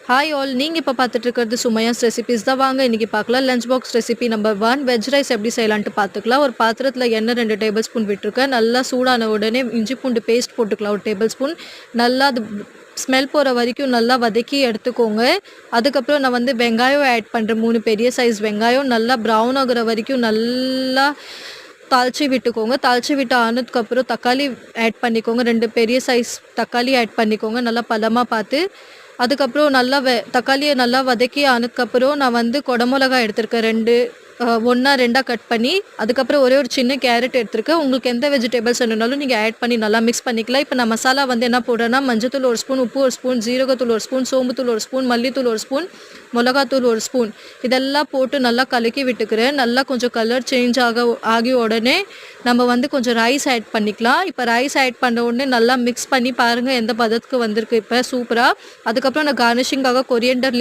Hi all, நீங்கள் இப்போ பார்த்துட்டு இருக்கிறது சுமையாஸ் ரெசிபிஸ் தான். வாங்க இன்றைக்கி பார்க்கலாம். Lunch box recipe number 1 veg rice எப்படி செய்யலான்ட்டு பார்த்துக்கலாம். ஒரு பாத்திரத்தில் எண்ணெய் 2 டேபிள் ஸ்பூன் விட்டுருக்கேன். நல்லா சூடான உடனே இஞ்சி பூண்டு பேஸ்ட் போட்டுக்கலாம் 1 டேபிள் ஸ்பூன். நல்லா அது ஸ்மெல் போகிற வரைக்கும் நல்லா வதக்கி எடுத்துக்கோங்க. அதுக்கப்புறம் நான் வந்து வெங்காயம் ஆட் பண்ணுறேன். 3 பெரிய சைஸ் வெங்காயம் நல்லா ப்ரௌன் ஆகுற வரைக்கும் நல்லா தாளித்து விட்டுக்கோங்க. தாளித்து விட்டு ஆனதுக்கப்புறம் தக்காளி ஆட் பண்ணிக்கோங்க. 2 பெரிய சைஸ் தக்காளி ஆட் பண்ணிக்கோங்க, நல்லா பழமாக பார்த்து. அதுக்கப்புறம் நல்லா தக்காளியை நல்லா வதக்கி ஆனதுக்கப்புறம் நான் வந்து குடமிளகாய் எடுத்திருக்கேன் 2 ஒன்றா 2ஆக கட் பண்ணி. அதுக்கப்புறம் ஒரே ஒரு சின்ன கேரட் எடுத்திருக்கேன். உங்களுக்கு எந்த வெஜிடபிள்ஸ் வேணுனாலும் நீங்கள் ஆட் பண்ணி நல்லா மிக்ஸ் பண்ணிக்கலாம். இப்போ நான் மசாலா வந்து என்ன போடுறேன்னா, மஞ்சத்தூள் 1 ஸ்பூன், உப்பு 1 ஸ்பூன், ஜீரகத்தூள் 1 ஸ்பூன், சோம்புத்தூள் 1 ஸ்பூன், மல்லித்தூள் 1 ஸ்பூன், மிளகாத்தூள் 1 ஸ்பூன் இதெல்லாம் போட்டு நல்லா கலக்கி விட்டுக்கிறேன். நல்லா கொஞ்சம் கலர் சேஞ்ச் ஆகி உடனே நம்ம வந்து கொஞ்சம் ரைஸ் ஆட் பண்ணிக்கலாம். இப்போ ரைஸ் ஆட் பண்ண உடனே நல்லா மிக்ஸ் பண்ணி பாருங்கள் எந்த பதத்துக்கு வந்திருக்கு இப்போ சூப்பராக. அதுக்கப்புறம் நான் கார்னிஷிங்காக கொரியண்டர் லீவ்ஸ்